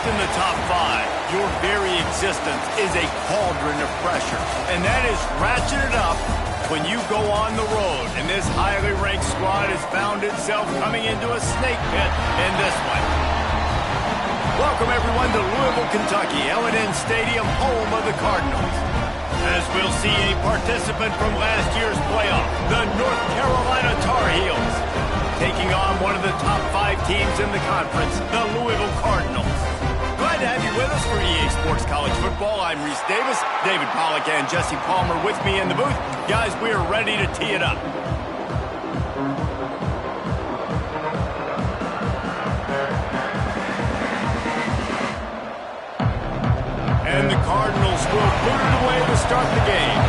in the top 5, your very existence is a cauldron of pressure. And that is ratcheted up when you go on the road. And this highly ranked squad has found itself coming into a snake pit in this one. Welcome, everyone, to Louisville, Kentucky, L&N Stadium, home of the Cardinals. As we'll see a participant from last year's playoff, the North Carolina Tar Heels, taking on one of the top 5 teams in the conference, the Louisville Cardinals. Glad to have you with us for EA Sports College Football. I'm Reese Davis, David Pollack and Jesse Palmer with me in the booth. Guys, we are ready to tee it up. And the Cardinals will put it away to start the game.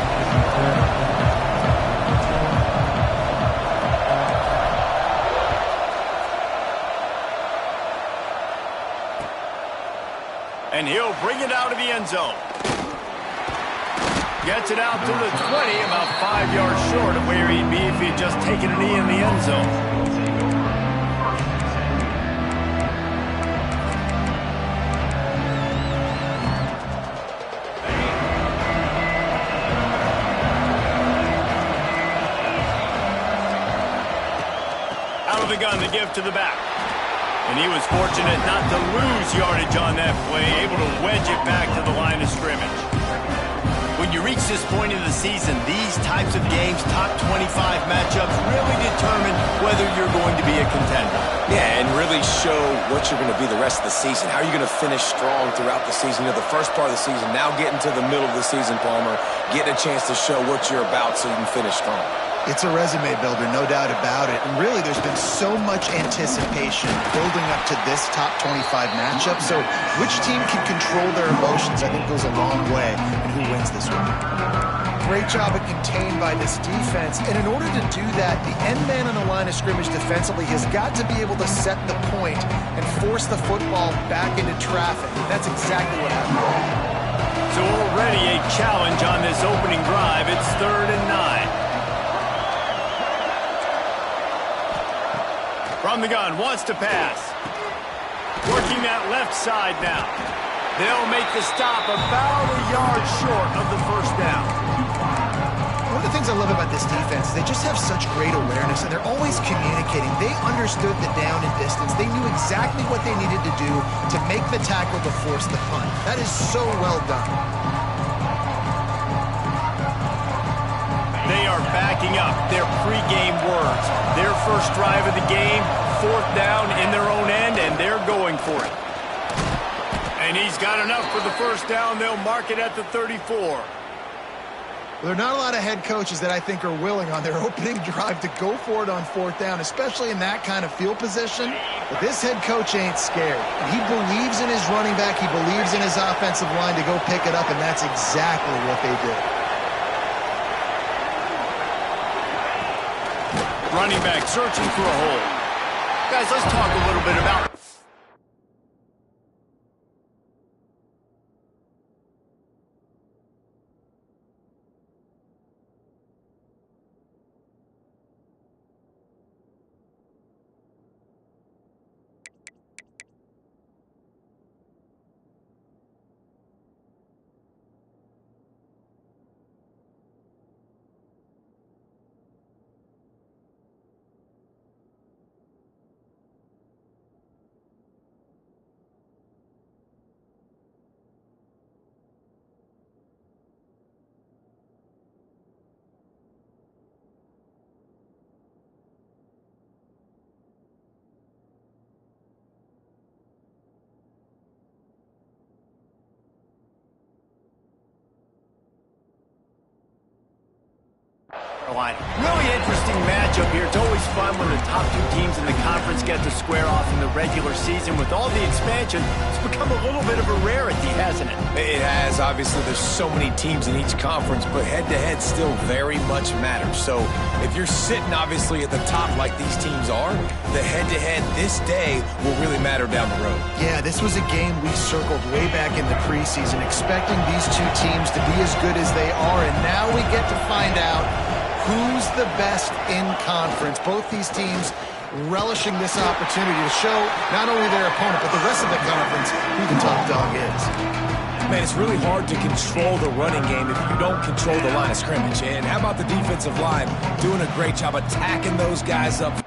And he'll bring it out of the end zone. Gets it out to the 20, about 5 yards short of where he'd be if he'd just taken a knee in the end zone. The gun to give to the back. And he was fortunate not to lose yardage on that play, able to wedge it back to the line of scrimmage. When you reach this point in the season, these types of games, top 25 matchups, really determine whether you're going to be a contender. Yeah, and really show what you're going to be the rest of the season. How are you going to finish strong throughout the season? You know, the first part of the season, now getting to the middle of the season, Palmer, getting a chance to show what you're about so you can finish strong. It's a resume builder, no doubt about it. And really, there's been so much anticipation building up to this top 25 matchup. So which team can control their emotions, I think, goes a long way in who wins this one. Great job at contained by this defense. And in order to do that, the end man on the line of scrimmage defensively has got to be able to set the point and force the football back into traffic. And that's exactly what happened. So already a challenge on this opening drive. It's 3rd and 9. From the gun, wants to pass. Working that left side now. They'll make the stop about a yard short of the first down. One of the things I love about this defense is they just have such great awareness, and they're always communicating. They understood the down and distance. They knew exactly what they needed to do to make the tackle to force the punt. That is so well done. They are backing up their pregame words. Their first drive of the game, 4th down in their own end, and they're going for it. And he's got enough for the first down. They'll mark it at the 34. Well, there are not a lot of head coaches that I think are willing on their opening drive to go for it on 4th down, especially in that kind of field position. But this head coach ain't scared. He believes in his running back. He believes in his offensive line to go pick it up, and that's exactly what they did. Running back searching for a hole. Guys, let's talk a little bit about... Really interesting matchup here. It's always fun when the top 2 teams in the conference get to square off in the regular season. With all the expansion, it's become a little bit of a rarity, hasn't it? It has. Obviously, there's so many teams in each conference, but head-to-head still very much matters. So if you're sitting, obviously, at the top like these teams are, the head-to-head this day will really matter down the road. Yeah, this was a game we circled way back in the preseason, expecting these 2 teams to be as good as they are, and now we get to find out who's the best in conference. Both these teams relishing this opportunity to show not only their opponent, but the rest of the conference who the top dog is. Man, it's really hard to control the running game if you don't control the line of scrimmage. And how about the defensive line doing a great job attacking those guys up?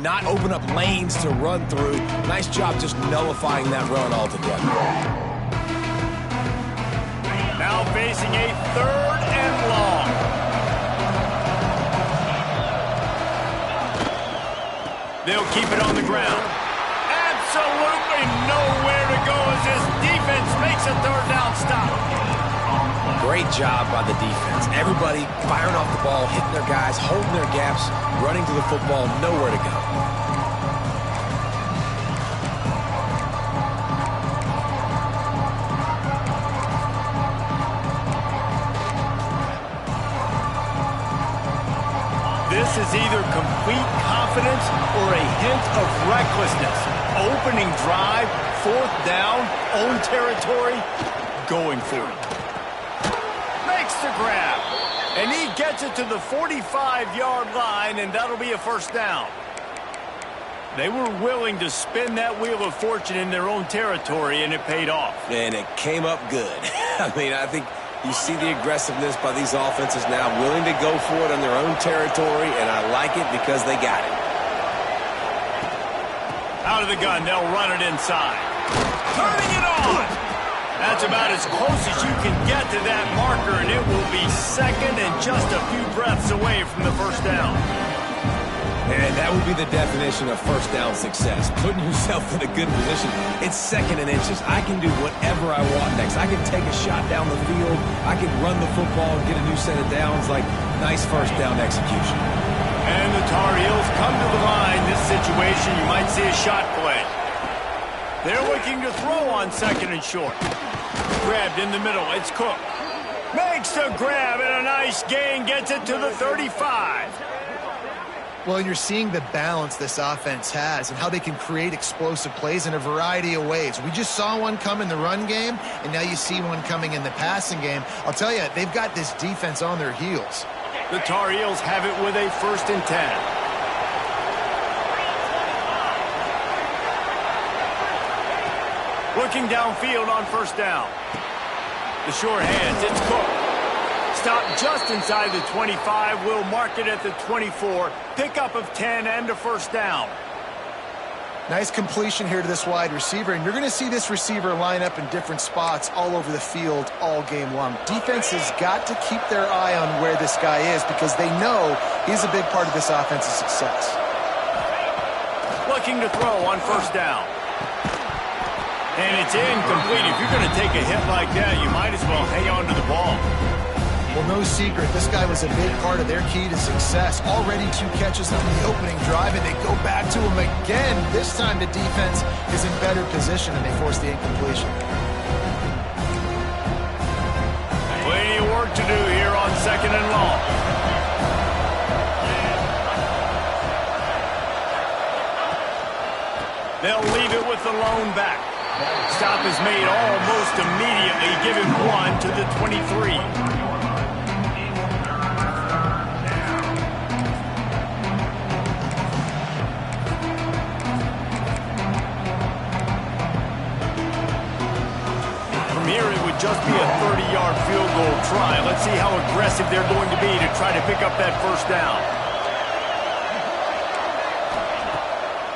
not open up lanes to run through. Nice job just nullifying that run altogether. Now facing a 3rd and long. They'll keep it on the ground. Absolutely nowhere to go as this defense makes a 3rd down stop. Great job by the defense. Everybody firing off the ball, hitting their guys, holding their gaps, running to the football, nowhere to go. This is either complete confidence or a hint of recklessness. Opening drive, 4th down, own territory, going for it. Makes the grab, and he gets it to the 45-yard line, and that'll be a 1st down. They were willing to spin that wheel of fortune in their own territory, and it paid off. And it came up good. I mean, I think you see the aggressiveness by these offenses now, willing to go for it on their own territory, and I like it because they got it. Out of the gun, they'll run it inside. Turning it on! That's about as close as you can get to that marker, and it will be 2nd and just a few breaths away from the 1st down. And that would be the definition of 1st down success. Putting yourself in a good position. It's 2nd and inches. I can do whatever I want next. I can take a shot down the field. I can run the football and get a new set of downs. Like, nice 1st down execution. And the Tar Heels come to the line. This situation, you might see a shot play. They're looking to throw on 2nd and short. Grabbed in the middle. It's Cook. Makes the grab and a nice gain. Gets it to the 35. Well, you're seeing the balance this offense has and how they can create explosive plays in a variety of ways. We just saw one come in the run game, and now you see one coming in the passing game. I'll tell you, they've got this defense on their heels. The Tar Heels have it with a 1st and 10. Looking downfield on 1st down. The short hands, it's Cook. Stop just inside the 25. We'll mark it at the 24. Pickup of 10 and a 1st down. Nice completion here to this wide receiver, and you're going to see this receiver line up in different spots all over the field all game long. Defense has got to keep their eye on where this guy is because they know he's a big part of this offense's success. Looking to throw on 1st down. And it's incomplete. If you're going to take a hit like that, you might as well hang on to the ball. Well, no secret, this guy was a big part of their key to success. Already 2 catches on the opening drive, and they go back to him again. This time the defense is in better position, and they force the incompletion. Plenty of work to do here on 2nd and long. They'll leave it with the lone back. Stop is made almost immediately, giving 1 to the 23. Just be a 30-yard field goal try. Let's see how aggressive they're going to be to try to pick up that 1st down.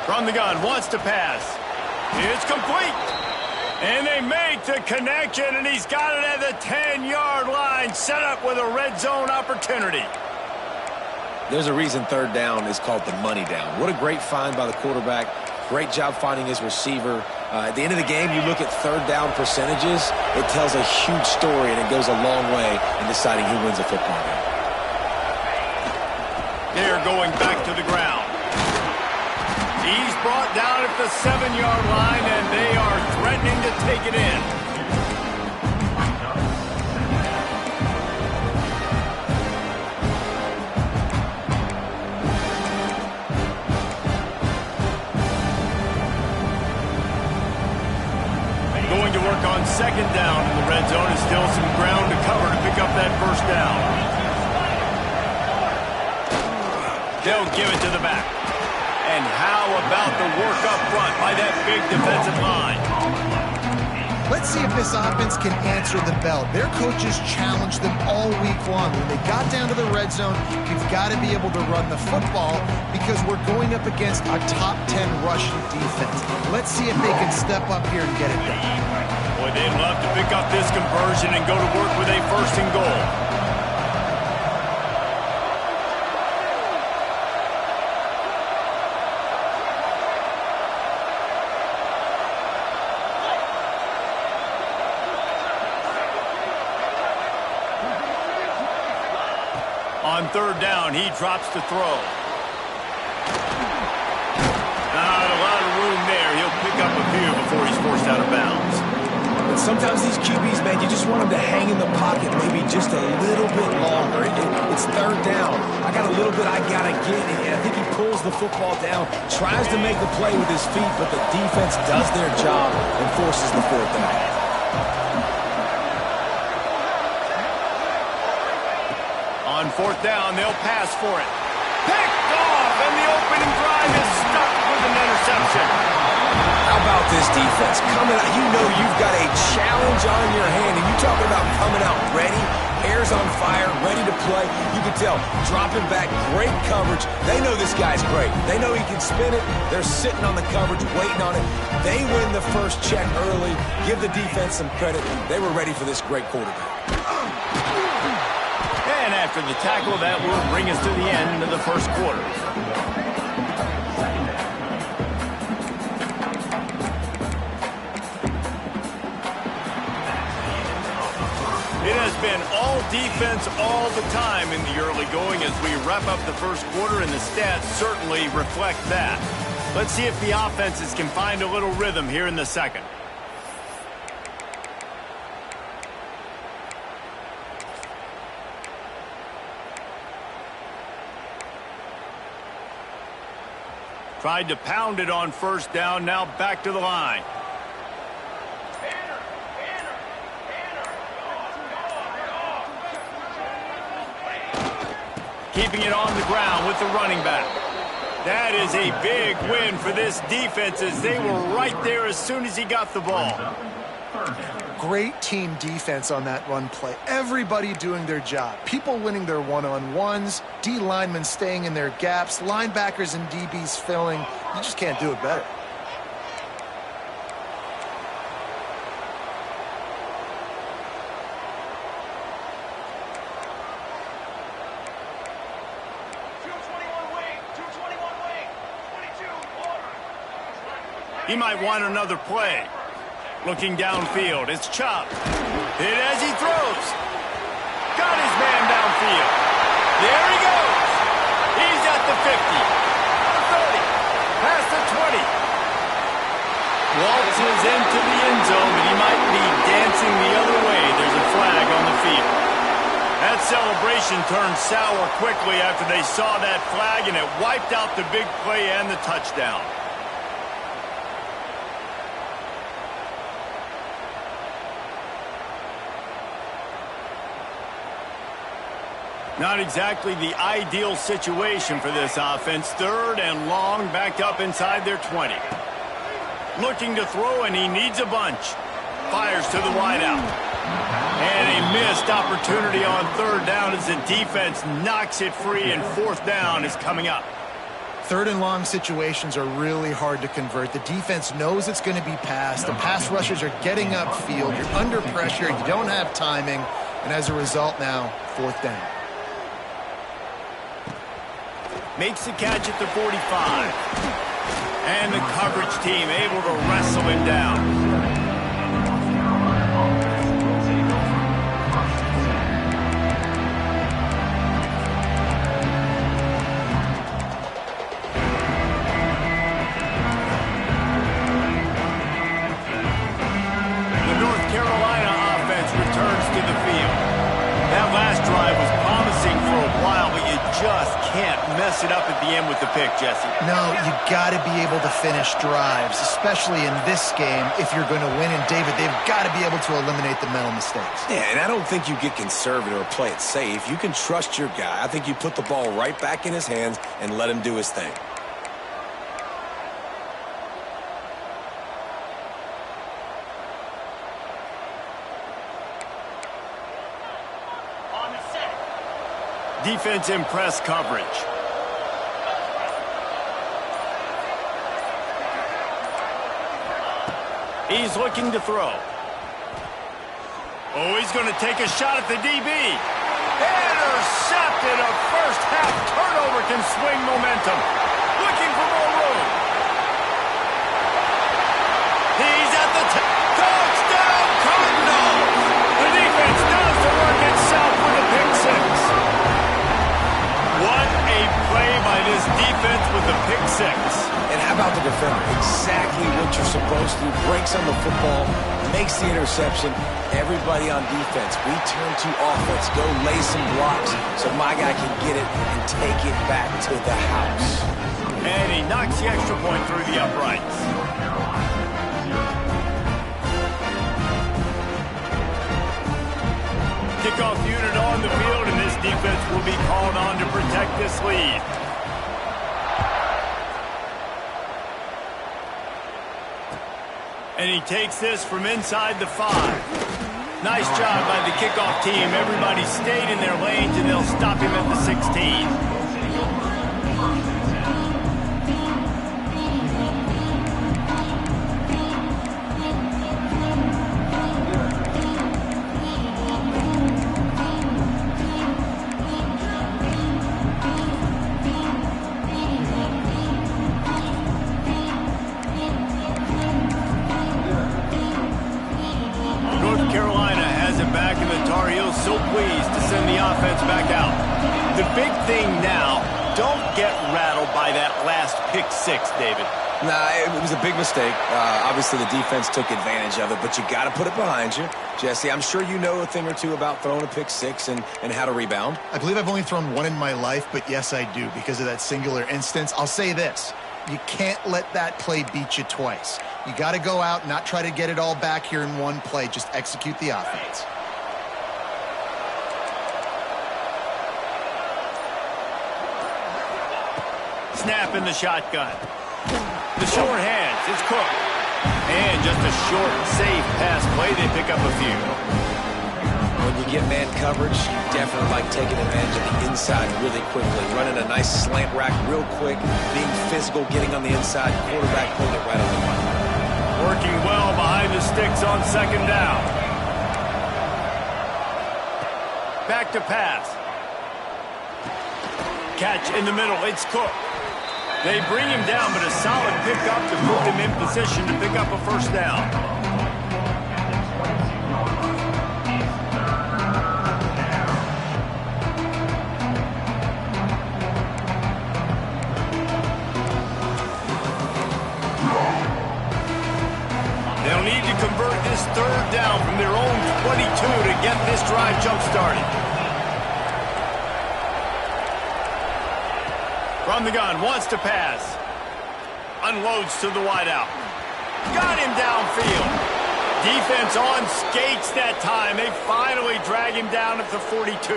From the gun, wants to pass. It's complete. And they make the connection, and he's got it at the 10-yard line, set up with a red zone opportunity. There's a reason 3rd down is called the money down. What a great find by the quarterback. Great job finding his receiver. At the end of the game, you look at 3rd down percentages. It tells a huge story, and it goes a long way in deciding who wins a football game. They're going back to the ground. He's brought down at the 7-yard line, and they are threatening to take it in. Going to work on 2nd down in the red zone, and still some ground to cover to pick up that 1st down. They'll give it to the back. And how about the work up front by that big defensive line? Let's see if this offense can answer the bell. Their coaches challenged them all week long. When they got down to the red zone, you've got to be able to run the football because we're going up against a top 10 rushing defense. Let's see if they can step up here and get it done. Boy, they'd love to pick up this conversion and go to work with a 1st and goal. On 3rd down, he drops to throw. Not a lot of room there. He'll pick up a few before he's forced out of bounds. But sometimes these QBs, man, you just want them to hang in the pocket maybe just a little bit longer. It's 3rd down. I got a little bit I got to get, and I think he pulls the football down, tries to make the play with his feet, but the defense does their job and forces the 4th down. On 4th down, they'll pass for it. Picked off, and the opening drive is stuck with an interception. How about this defense? Coming out, you know you've got a challenge on your hand, and you talk about coming out ready, hair's on fire, ready to play. You can tell, dropping back, great coverage. They know this guy's great. They know he can spin it. They're sitting on the coverage, waiting on it. They win the first check early. Give the defense some credit. They were ready for this great quarterback. And after the tackle, that will bring us to the end of the 1st quarter. It has been all defense all the time in the early going as we wrap up the 1st quarter, and the stats certainly reflect that. Let's see if the offenses can find a little rhythm here in the 2nd. Tried to pound it on 1st down, now back to the line. Keeping it on the ground with the running back. That is a big win for this defense as they were right there as soon as he got the ball. Great team defense on that run play. Everybody doing their job. People winning their one-on-ones, D linemen staying in their gaps, linebackers and DBs filling. You just can't do it better. He might want another play. Looking downfield, it's chopped. Hit as he throws. Got his man downfield. There he goes. He's at the 50, the 30, past the 20. Waltzes into the end zone, but he might be dancing the other way. There's a flag on the field. That celebration turned sour quickly after they saw that flag, and it wiped out the big play and the touchdown. Not exactly the ideal situation for this offense. 3rd and long, backed up inside their 20. Looking to throw, and he needs a bunch. Fires to the wideout. And a missed opportunity on 3rd down as the defense knocks it free, and 4th down is coming up. 3rd and long situations are really hard to convert. The defense knows it's going to be passed. The pass rushers are getting upfield. You're under pressure. You don't have timing. And as a result now, 4th down. Makes the catch at the 45. And the coverage team able to wrestle him down. The North Carolina offense returns to the field. That last drive was promising for a while, but you just can't mess it up at the end with the pick, Jesse. No, you got to be able to finish drives, especially in this game if you're going to win. And, David, they've got to be able to eliminate the mental mistakes. Yeah, and I don't think you get conservative or play it safe. You can trust your guy. I think you put the ball right back in his hands and let him do his thing. defense in press coverage. He's looking to throw. Oh, he's going to take a shot at the DB. Intercepted. A first-half turnover can swing momentum. Looking for more room. He's at the touchdown, Cardinals. The defense does the work itself with a pick six. What a play by this defense with the pick six. And how about the defender? Exactly what you're supposed to do. Breaks on the football, makes the interception. Everybody on defense, we turn to offense. Go lay some blocks so my guy can get it and take it back to the house. And he knocks the extra point through the uprights. Kickoff unit on the field, and this defense will be called on to protect this lead. And he takes this from inside the 5. Nice job by the kickoff team. Everybody stayed in their lanes, and they'll stop him at the 16. So pleased to send the offense back out. The big thing now, don't get rattled by that last pick six, David. Nah, it was a big mistake. Obviously, the defense took advantage of it, but you got to put it behind you. Jesse, I'm sure you know a thing or two about throwing a pick six and how to rebound. I believe I've only thrown one in my life, but yes, I do because of that singular instance. I'll say this. You can't let that play beat you twice. You got to go out, not try to get it all back here in one play. Just execute the offense. Snap in the shotgun. The short hands, it's Cook. And just a short, safe pass play, they pick up a few. When you get man coverage, you definitely like taking advantage of the inside really quickly. Running a nice slant rack real quick, being physical, getting on the inside, quarterback putting it right on the money. Working well behind the sticks on second down. Back to pass. Catch in the middle, it's Cook. They bring him down, but a solid pickup to put them in position to pick up a first down. They'll need to convert this third down from their own 22 to get this drive jump-started. From the gun, wants to pass. Unloads to the wideout. Got him downfield. Defense on skates that time. They finally drag him down at the 42.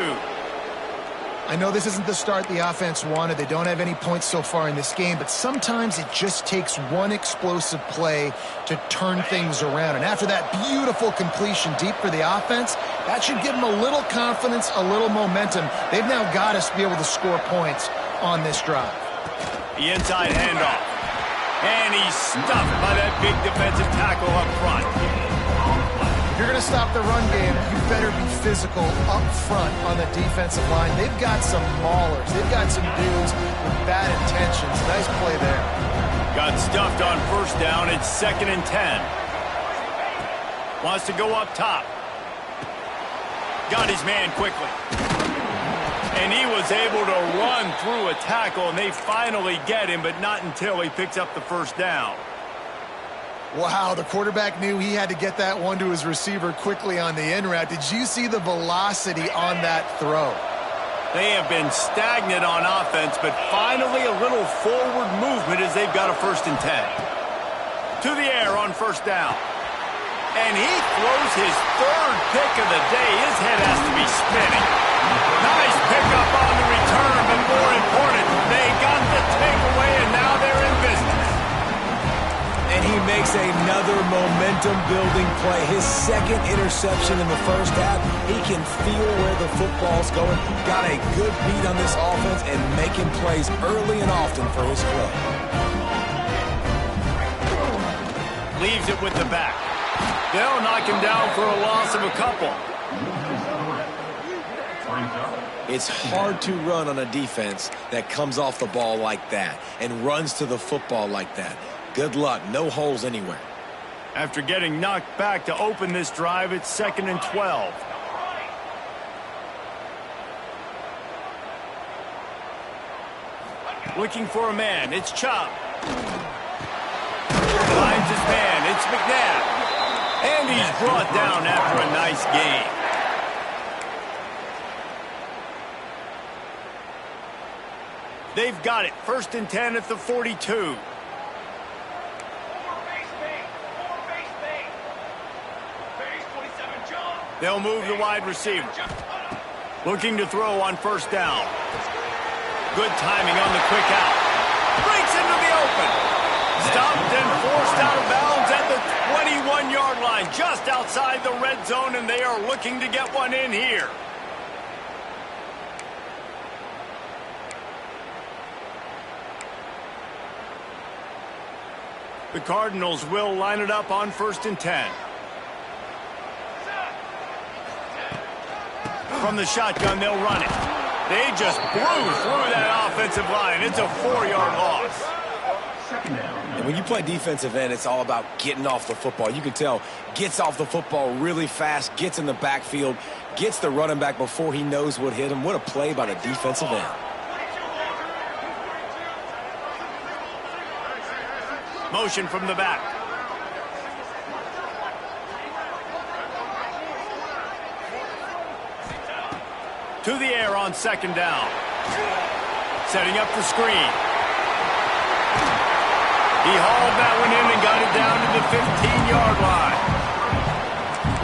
I know this isn't the start the offense wanted. They don't have any points so far in this game, but sometimes it just takes one explosive play to turn things around. And after that beautiful completion deep for the offense, that should give them a little confidence, a little momentum. They've now got us to be able to score points on this drive. The inside handoff. And he's stuffed by that big defensive tackle up front. If you're going to stop the run game, you better be physical up front on the defensive line. They've got some maulers. They've got some dudes with bad intentions. Nice play there. Got stuffed on first down. It's 2nd and 10. Wants to go up top. Got his man quickly. And he was able to run through a tackle, and they finally get him, but not until he picks up the first down. Wow, the quarterback knew he had to get that one to his receiver quickly on the in route. Did you see the velocity on that throw? They have been stagnant on offense, but finally a little forward movement as they've got a 1st and 10. To the air on first down. And he throws his 3rd pick of the day. His head has to be spinning. Nice pickup on the return, but more important, they got the takeaway, and now they're in business. And he makes makes another momentum-building play. His second interception in the first half. He can feel where the football's going. Got a good beat on this offense and making plays early and often for his club. Leaves it with the back. They'll knock him down for a loss of a couple. It's hard to run on a defense that comes off the ball like that and runs to the football like that. Good luck. No holes anywhere. After getting knocked back to open this drive, it's 2nd and 12. Looking for a man. It's Chubb. Finds his man. It's McNabb. And he's brought down after a nice gain. They've got it. 1st and 10 at the 42. They'll move the wide receiver. Looking to throw on 1st down. Good timing on the quick out. Breaks into the open. Stopped and forced out of bounds at the 21-yard line. Just outside the red zone, and they are looking to get one in here. The Cardinals will line it up on 1st and 10. From the shotgun, they'll run it. They just blew through that offensive line. It's a 4-yard loss. And when you play defensive end, it's all about getting off the football. You can tell, gets off the football really fast, gets in the backfield, gets the running back before he knows what hit him. What a play by the defensive end. Motion from the back. To the air on 2nd down. Setting up the screen. He hauled that one in and got it down to the 15-yard line.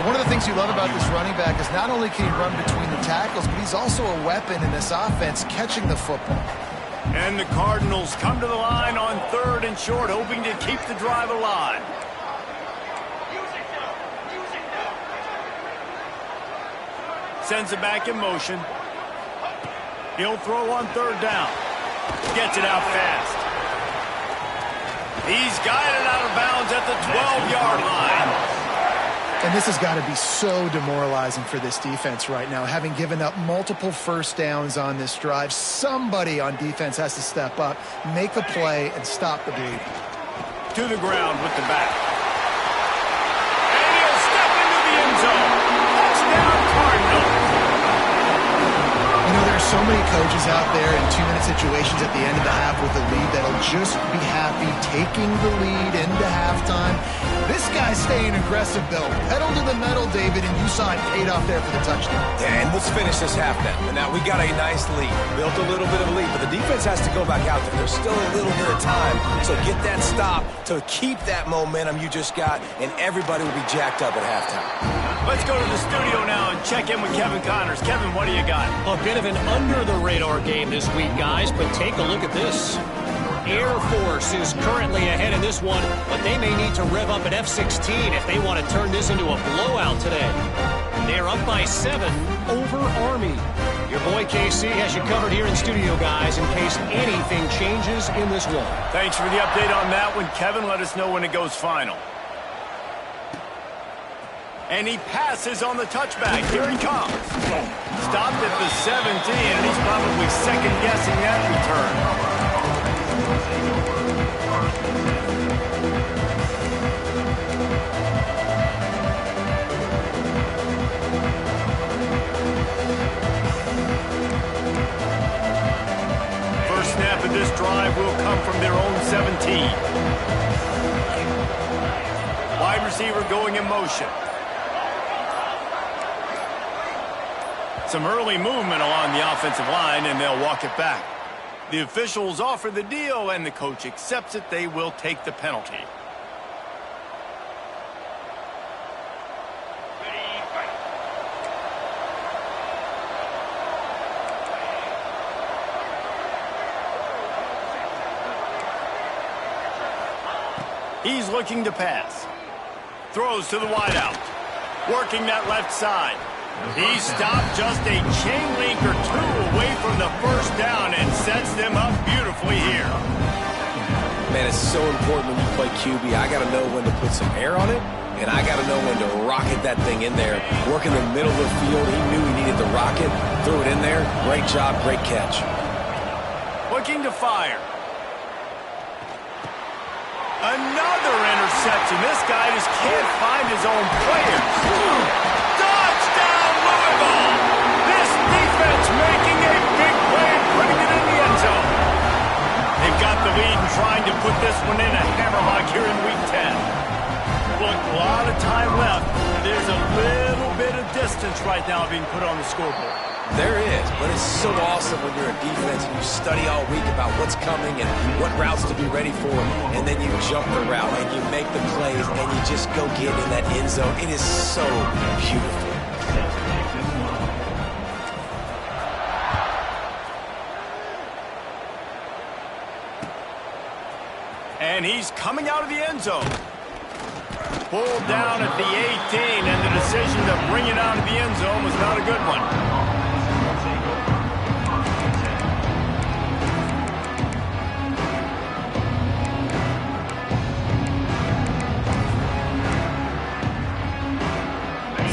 One of the things you love about this running back is not only can he run between the tackles, but he's also a weapon in this offense catching the football. And the Cardinals come to the line on 3rd and short, hoping to keep the drive alive. Sends it back in motion. He'll throw on 3rd down. Gets it out fast. He's guided out of bounds at the 12-yard line. And this has got to be so demoralizing for this defense right now. Having given up multiple 1st downs on this drive, somebody on defense has to step up, make a play, and stop the bleeding. To the ground with the back. And he'll step into the end zone. Touchdown, Cardinals. You know, there are so many coaches out there in 2-minute situations at the end of the half with a lead that'll just be happy taking the lead into halftime. This guy's staying aggressive, though. Pedal to the metal, David, and you saw it paid off there for the touchdown. And let's finish this half now. And now we got a nice lead. Built a little bit of a lead, but the defense has to go back out there. There's still a little bit of time. So get that stop to keep that momentum you just got, and everybody will be jacked up at halftime. Let's go to the studio now and check in with Kevin Connors. Kevin, what do you got? A bit of an under-the-radar game this week, guys, but take a look at this. Air Force is currently ahead in this one, but they may need to rev up an F-16 if they want to turn this into a blowout today. They're up by 7 over Army. Your boy KC has you covered here in studio, guys, in case anything changes in this one. Thanks for the update on that one, Kevin. Let us know when it goes final. And he passes on the touchback. Here he comes. Stopped at the 17, and he's probably second-guessing that return. First snap of this drive will come from their own 17. Wide receiver going in motion. Some early movement along the offensive line, and they'll walk it back. The officials offer the deal, and the coach accepts it. They will take the penalty. He's looking to pass. Throws to the wideout. Working that left side. He stopped just a chain link or two away from the first down and sets them up beautifully here. Man, it's so important when you play QB. I got to know when to put some air on it, and I got to know when to rocket that thing in there. Work in the middle of the field. He knew he needed to rocket. Threw it in there. Great job, great catch. Looking to fire. Another interception. This guy just can't find his own players. Touchdown, Louisville! This defense making a big play and putting it in the end zone. They've got the lead and trying to put this one in a hammerlock here in Week 10. Look, a lot of time left. There's a little bit of distance right now being put on the scoreboard. There is, but it's so awesome when you're a defense and you study all week about what's coming and what routes to be ready for, and then you jump the route and you make the plays and you just go get in that end zone. It is so beautiful. And he's coming out of the end zone. Pulled down at the 18, and the decision to bring it out of the end zone was not a good one.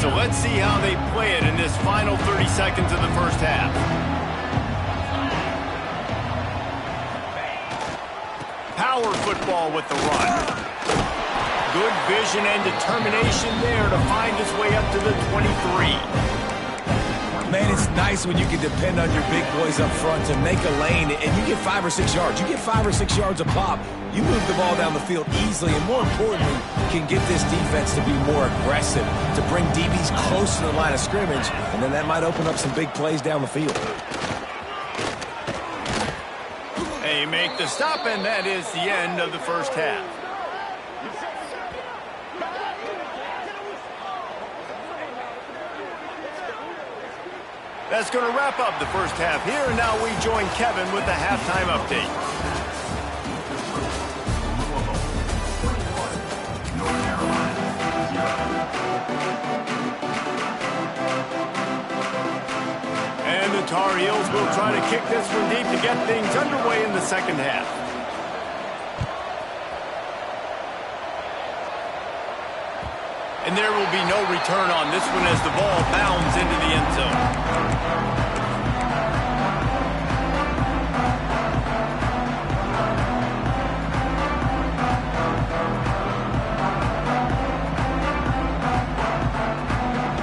So let's see how they play it in this final 30 seconds of the first half. Power football with the run. Good vision and determination there to find his way up to the 23. Man, it's nice when you can depend on your big boys up front to make a lane and you get 5 or 6 yards. You get 5 or 6 yards a pop. You move the ball down the field easily and, more importantly, can get this defense to be more aggressive, to bring DBs close to the line of scrimmage, and then that might open up some big plays down the field. They make the stop, and that is the end of the first half. That's going to wrap up the first half here, and now we join Kevin with the halftime update. And the Tar Heels will try to kick this one deep to get things underway in the second half. And there will be no return on this one as the ball bounds into the end zone.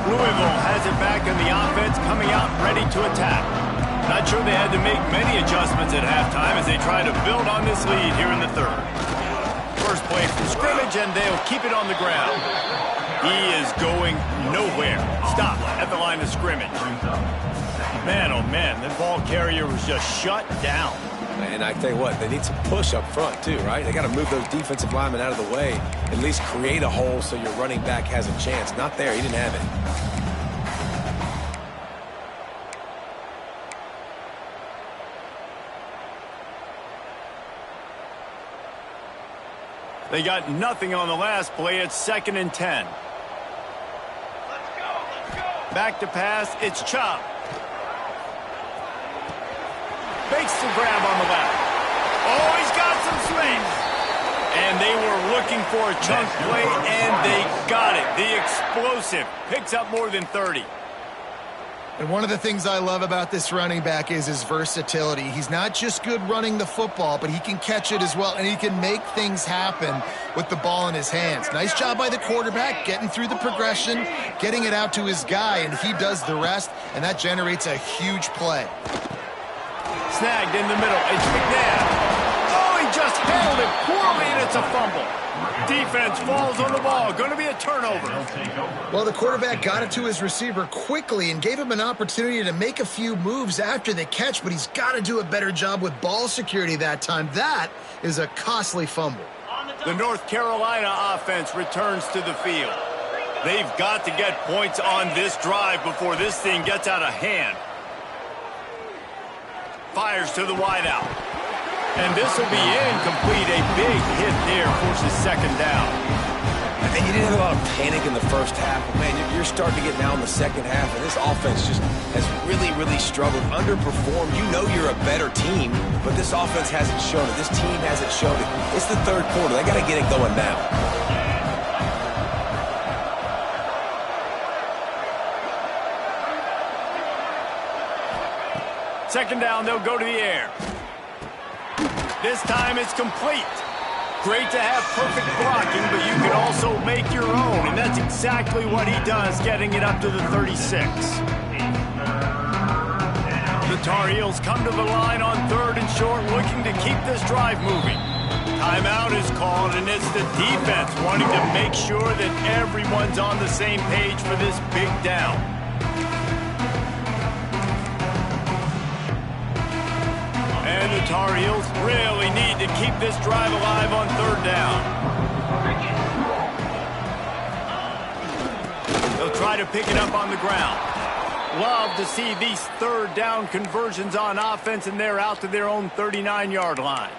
Louisville has it back in the offense, coming out ready to attack. Not sure they had to make many adjustments at halftime as they try to build on this lead here in the third. First play from scrimmage, and they'll keep it on the ground. He is going nowhere. Stop at the line of scrimmage. Man, oh man, the ball carrier was just shut down. And I tell you what, they need some push up front too, right? They got to move those defensive linemen out of the way, at least create a hole so your running back has a chance. Not there, he didn't have it. They got nothing on the last play. It's 2nd and 10. Back to pass. It's Chop. Fakes the grab on the left. Oh, he's got some space. And they were looking for a chunk play, and they got it. The explosive picks up more than 30. And one of the things I love about this running back is his versatility. He's not just good running the football, but he can catch it as well, and he can make things happen with the ball in his hands. Nice job by the quarterback, getting through the progression, getting it out to his guy, and he does the rest, and that generates a huge play. Snagged in the middle. It's McNabb. Oh, he just handled it poorly, and it's a fumble. Defense falls on the ball. Going to be a turnover. Well, the quarterback got it to his receiver quickly and gave him an opportunity to make a few moves after the catch, but he's got to do a better job with ball security that time. That is a costly fumble. The North Carolina offense returns to the field. They've got to get points on this drive before this thing gets out of hand. Fires to the wideout. And this will be incomplete. A big hit there forces second down. And you didn't have a lot of panic in the first half, but man, you're starting to get now in the second half, and this offense just has really struggled, underperformed. You know you're a better team, but this offense hasn't shown it. This team hasn't shown it. It's the third quarter. They got to get it going now. Second down, they'll go to the air. This time it's complete. Great to have perfect blocking, but you can also make your own, and that's exactly what he does, getting it up to the 36. The Tar Heels come to the line on 3rd and short, looking to keep this drive moving. Timeout is called, and it's the defense wanting to make sure that everyone's on the same page for this big down. And the Tar Heels really need to keep this drive alive on 3rd down. They'll try to pick it up on the ground. Love to see these 3rd down conversions on offense, and they're out to their own 39-yard line.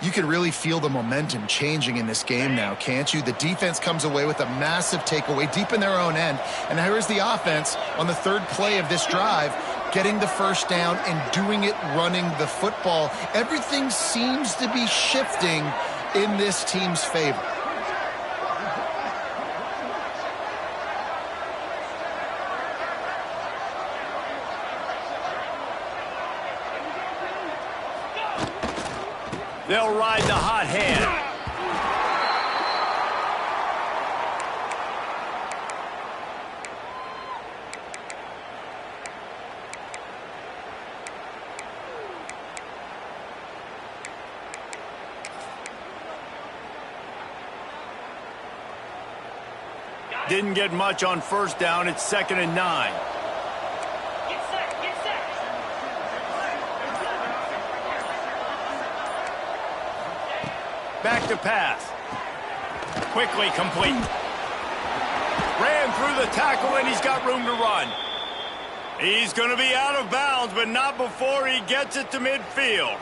You can really feel the momentum changing in this game now, can't you? The defense comes away with a massive takeaway deep in their own end. And here is the offense on the 3rd play of this drive, getting the first down and doing it running the football. Everything seems to be shifting in this team's favor. They'll ride the hot hand. Didn't get much on first down. It's 2nd and 9. Back to pass. Quickly complete. Ran through the tackle, and he's got room to run. He's going to be out of bounds, but not before he gets it to midfield.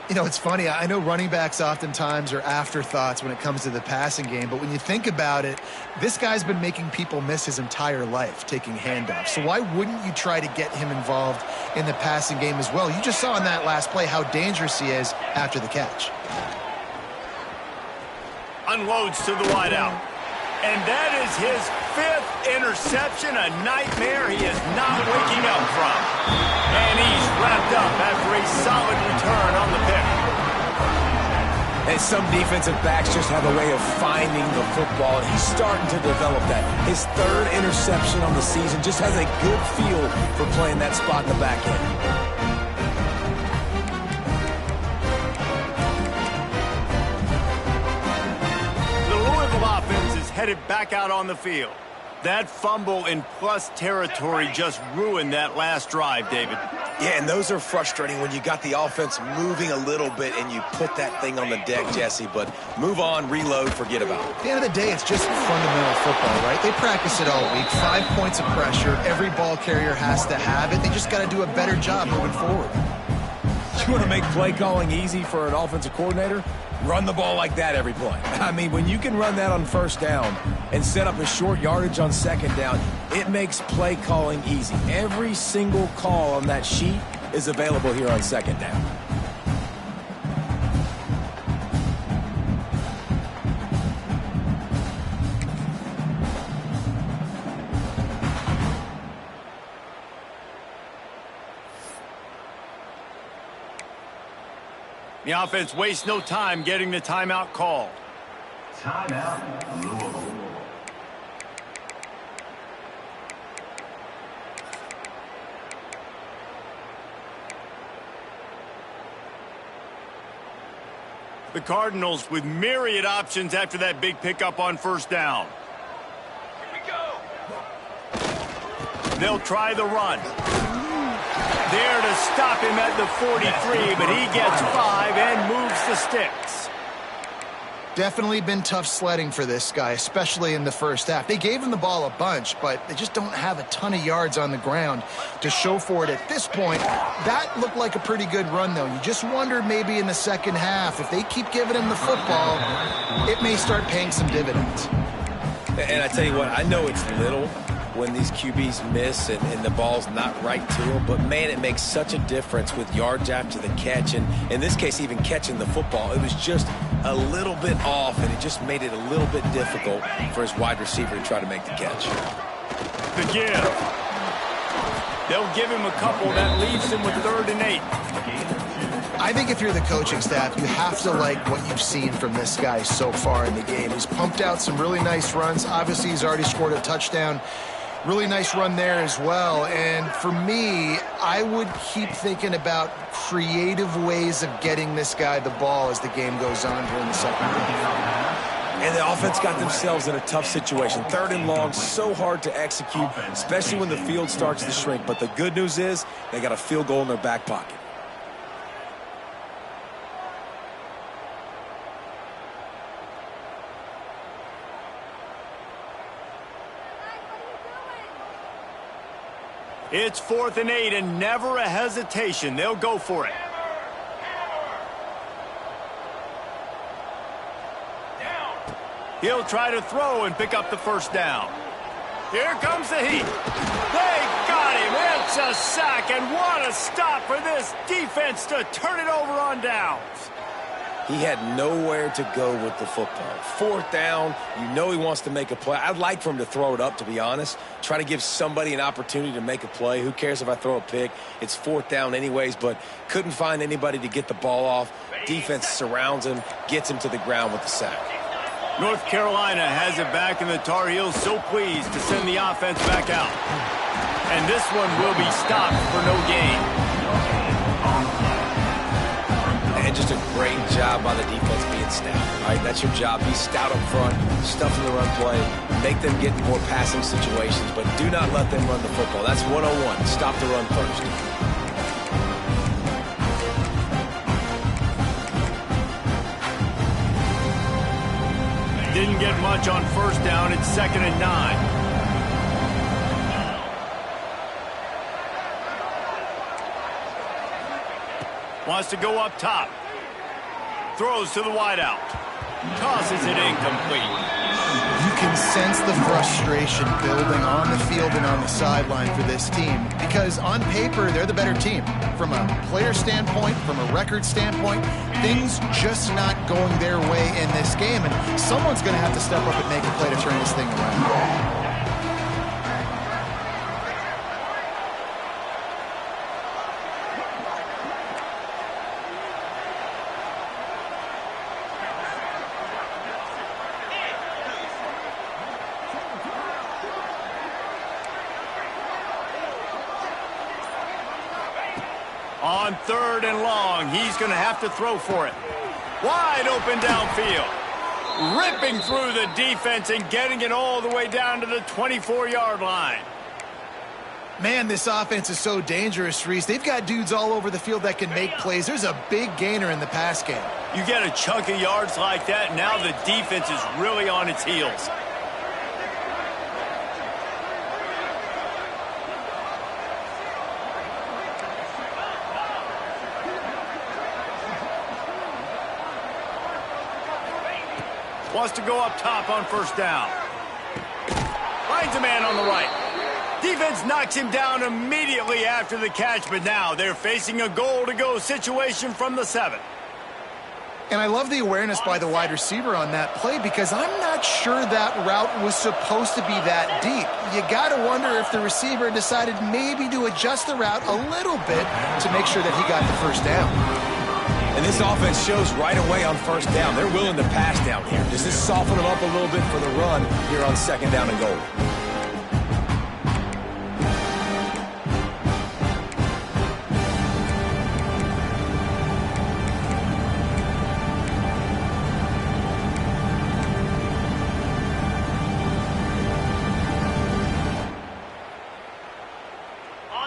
You know, it's funny. I know running backs oftentimes are afterthoughts when it comes to the passing game, but when you think about it, this guy's been making people miss his entire life taking handoffs. So why wouldn't you try to get him involved in the passing game as well? You just saw in that last play how dangerous he is after the catch. Unloads to the wideout. And that is his 5th interception, a nightmare he is not waking up from. And he's wrapped up after a solid return on the pick. And some defensive backs just have a way of finding the football, and he's starting to develop that. His 3rd interception on the season, just has a good feel for playing that spot in the back end. Headed back out on the field. That fumble in plus territory just ruined that last drive, David. Yeah, and those are frustrating when you got the offense moving a little bit and you put that thing on the deck, Jesse. But move on, reload, forget about it. At the end of the day, it's just fundamental football, right? They practice it all week. 5 points of pressure. Every ball carrier has to have it. They just got to do a better job moving forward. You want to make play calling easy for an offensive coordinator? Run the ball like that every play. I mean, when you can run that on first down and set up a short yardage on second down, it makes play calling easy. Every single call on that sheet is available here on second down. The offense wastes no time getting the timeout called. Timeout, Louisville. The Cardinals with myriad options after that big pickup on first down. Here we go. They'll try the run. There to stop him at the 43, but he gets 5 and moves the sticks. Definitely been tough sledding for this guy, especially in the first half. They gave him the ball a bunch, but they just don't have a ton of yards on the ground to show for it at this point. That looked like a pretty good run, though. You just wonder maybe in the second half, if they keep giving him the football, it may start paying some dividends. And I tell you what, I know it's little when these QBs miss and the ball's not right to them, but man, it makes such a difference with yards after the catch, and in this case, even catching the football. It was just a little bit off, and it just made it a little bit difficult for his wide receiver to try to make the catch. The give. They'll give him a couple. That leaves him with 3rd and 8. I think if you're the coaching staff, you have to like what you've seen from this guy so far in the game. He's pumped out some really nice runs. Obviously, he's already scored a touchdown. Really nice run there as well. And for me, I would keep thinking about creative ways of getting this guy the ball as the game goes on here in the second half. And the offense got themselves in a tough situation. 3rd and long, so hard to execute, especially when the field starts to shrink. But the good news is they got a field goal in their back pocket. It's 4th and 8 and never a hesitation. They'll go for it. He'll try to throw and pick up the 1st down. Here comes the heat. They got him. It's a sack, and what a stop for this defense to turn it over on downs. He had nowhere to go with the football. 4th down, you know he wants to make a play. I'd like for him to throw it up, to be honest. Try to give somebody an opportunity to make a play. Who cares if I throw a pick? It's 4th down anyways, but couldn't find anybody to get the ball off. Defense surrounds him, gets him to the ground with the sack. North Carolina has it back, and the Tar Heels so pleased to send the offense back out. And this one will be stopped for no gain. And just a great job by the defense being stout. All right, that's your job. Be stout up front, stuff in the run play, make them get in more passing situations, but do not let them run the football. That's 101. Stop the run first. Didn't get much on 1st down. It's 2nd and 9. Wants to go up top. Throws to the wideout. Tosses it incomplete. You can sense the frustration building on the field and on the sideline for this team because on paper, they're the better team. From a player standpoint, from a record standpoint, things just not going their way in this game, and someone's going to have to step up and make a play to turn this thing around. On 3rd and long, he's going to have to throw for it. Wide open downfield. Ripping through the defense and getting it all the way down to the 24-yard line. Man, this offense is so dangerous, Reese. They've got dudes all over the field that can make plays. There's a big gainer in the pass game. You get a chunk of yards like that, now the defense is really on its heels. Wants to go up top on 1st down. Finds a man on the right. Defense knocks him down immediately after the catch, but now they're facing a goal-to-go situation from the 7. And I love the awareness by the wide receiver on that play because I'm not sure that route was supposed to be that deep. You got to wonder if the receiver decided maybe to adjust the route a little bit to make sure that he got the 1st down. And this offense shows right away on 1st down. They're willing to pass down here. Does this soften them up a little bit for the run here on 2nd down and goal?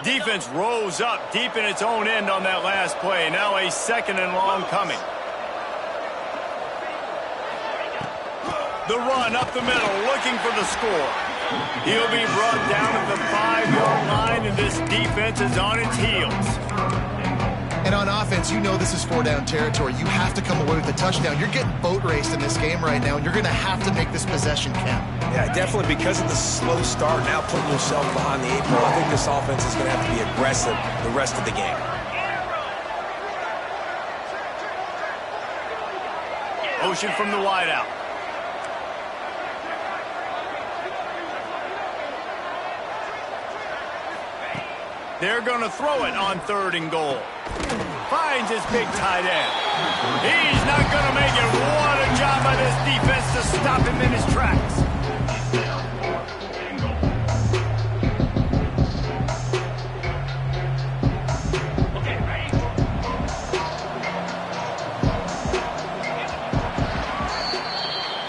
Defense rose up deep in its own end on that last play. Now a 2nd and long coming. The run up the middle, looking for the score. He'll be brought down at the 5-yard line, and this defense is on its heels. And on offense, you know this is 4-down territory. You have to come away with a touchdown. You're getting boat raced in this game right now, and you're going to have to make this possession count. Yeah, definitely because of the slow start, now putting yourself behind the 8 ball. I think this offense is going to have to be aggressive the rest of the game. Motion from the wideout. They're going to throw it on 3rd and goal. Finds his big tight end. He's not going to make it. What a job by this defense to stop him in his tracks.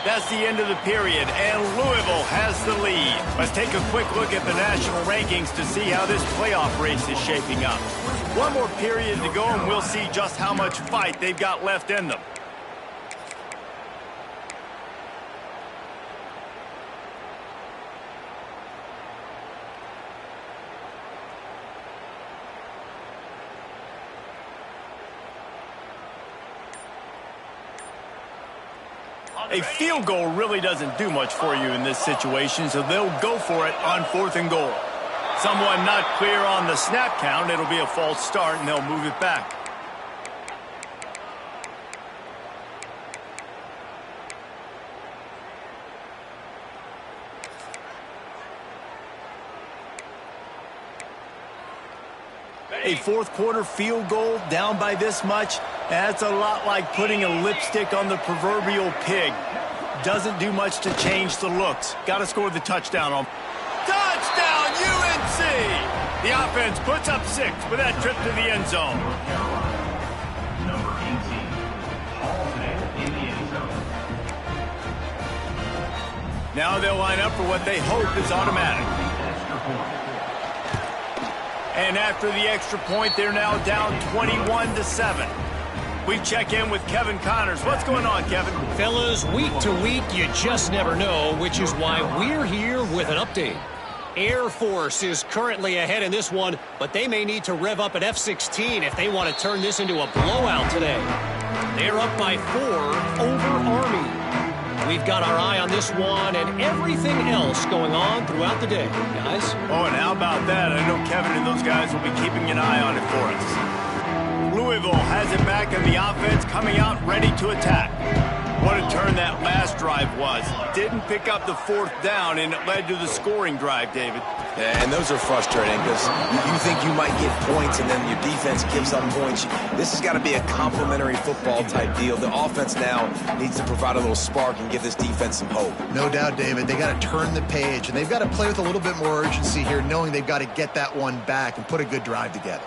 That's the end of the period, and Louisville has the lead. Let's take a quick look at the national rankings to see how this playoff race is shaping up. One more period to go, and we'll see just how much fight they've got left in them. A field goal really doesn't do much for you in this situation, so they'll go for it on 4th and goal. Someone not clear on the snap count. It'll be a false start, and they'll move it back. A 4th quarter field goal down by this much, that's a lot like putting a lipstick on the proverbial pig. Doesn't do much to change the looks. Got to score the touchdown on. Touchdown, UNC! The offense puts up 6 with that trip to the end zone. Number 18, Hall's there in the end zone. Now they'll line up for what they hope is automatic. And after the extra point, they're now down 21-7. We check in with Kevin Connors. What's going on, Kevin? Fellas, week to week, you just never know, which is why we're here with an update. Air Force is currently ahead in this one, but they may need to rev up at F-16 if they want to turn this into a blowout today. They're up by 4 over Army. We've got our eye on this one and everything else going on throughout the day, guys. Oh, and how about that? I know Kevin and those guys will be keeping an eye on it for us. Louisville has it back, and the offense coming out ready to attack. What a turn that last drive was. Didn't pick up the 4th down, and it led to the scoring drive, David. Yeah, and those are frustrating because you think you might get points and then your defense gives up points. This has got to be a complementary football type deal. The offense now needs to provide a little spark and give this defense some hope. No doubt, David. They got to turn the page, and they've got to play with a little bit more urgency here, knowing they've got to get that one back and put a good drive together.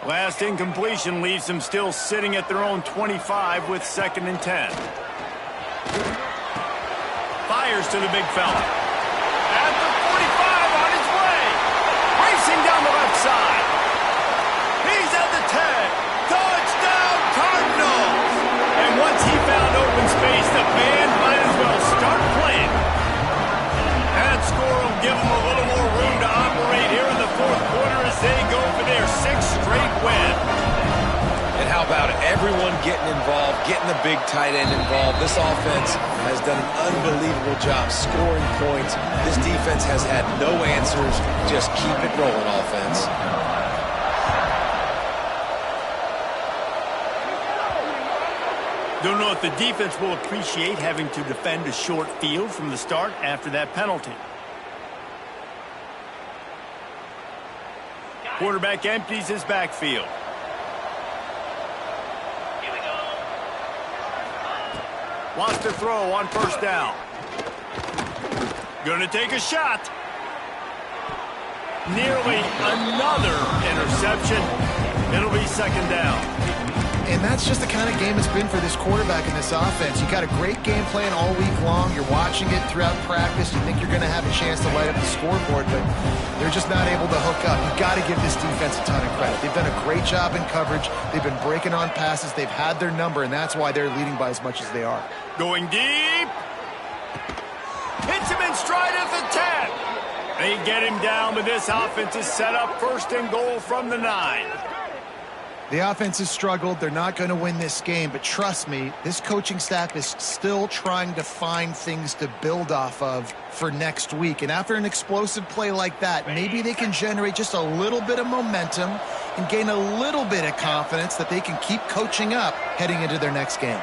Last incompletion leaves them still sitting at their own 25 with 2nd and 10. Fires to the big fella. At the 45 on his way. Racing down the left side. He's at the 10. Touchdown Cardinals. And once he found open space, the band might as well start playing. That score will give them a little more room to operate here in the 4th quarter as they go for their 6th straight win. And how about everyone getting involved, getting the big tight end involved? This offense has done an unbelievable job scoring points. This defense has had no answers. Just keep it rolling, offense. Don't know if the defense will appreciate having to defend a short field from the start after that penalty. Quarterback empties his backfield. Wants to throw on 1st down. Gonna take a shot. Nearly another interception. It'll be 2nd down. And that's just the kind of game it's been for this quarterback in this offense. You got a great game plan all week long. You're watching it throughout practice. You think you're going to have a chance to light up the scoreboard, but they're just not able to hook up. You got to give this defense a ton of credit. They've done a great job in coverage. They've been breaking on passes. They've had their number, and that's why they're leading by as much as they are. Going deep. Takes him in stride at the 10. They get him down, but this offense is set up 1st and goal from the 9. The offense has struggled. They're not going to win this game, but trust me, this coaching staff is still trying to find things to build off of for next week. And after an explosive play like that, maybe they can generate just a little bit of momentum and gain a little bit of confidence that they can keep coaching up heading into their next game.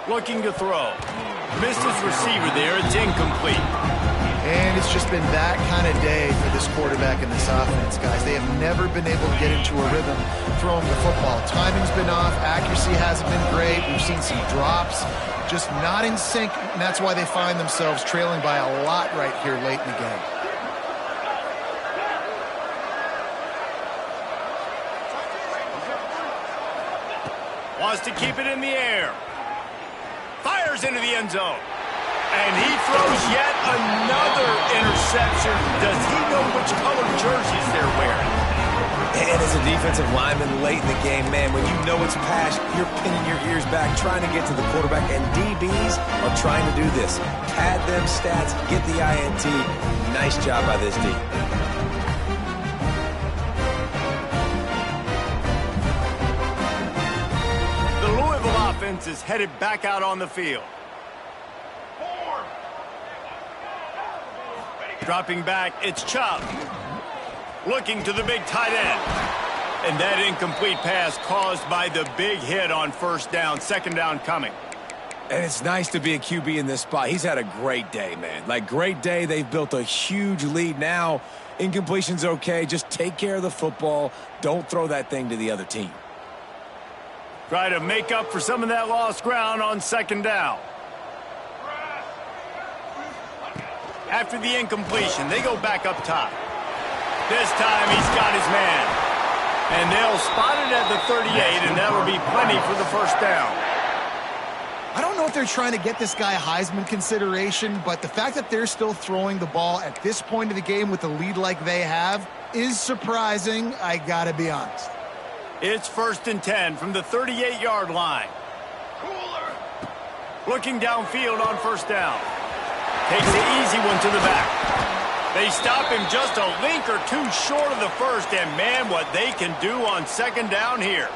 Looking to throw. Missed his receiver there. It's incomplete. And it's just been that kind of day for this quarterback and this offense, guys. They have never been able to get into a rhythm throwing the football. Timing's been off. Accuracy hasn't been great. We've seen some drops. Just not in sync, and that's why they find themselves trailing by a lot right here late in the game. Wants to keep it in the air. Fires into the end zone. And he throws yet another interception. Does he know which color jerseys they're wearing? And as a defensive lineman late in the game, man, when you know it's pass, you're pinning your ears back, trying to get to the quarterback, and DBs are trying to do this. Pad them stats, get the INT. Nice job by this D. The Louisville offense is headed back out on the field. Dropping back, it's Chubb. Looking to the big tight end. And that incomplete pass caused by the big hit on 1st down. 2nd down coming. And it's nice to be a QB in this spot. He's had a great day, man. Like, great day. They've built a huge lead. Now, incompletion's okay. Just take care of the football. Don't throw that thing to the other team. Try to make up for some of that lost ground on 2nd down. After the incompletion, they go back up top. This time he's got his man. And they'll spot it at the 38, and that'll be plenty for the 1st down. I don't know if they're trying to get this guy Heisman consideration, but the fact that they're still throwing the ball at this point of the game with a lead like they have is surprising, I gotta be honest. It's 1st and 10 from the 38-yard line. Looking downfield on 1st down. Takes the easy one to the back. They stop him just a link or two short of the 1st, and man, what they can do on 2nd down here.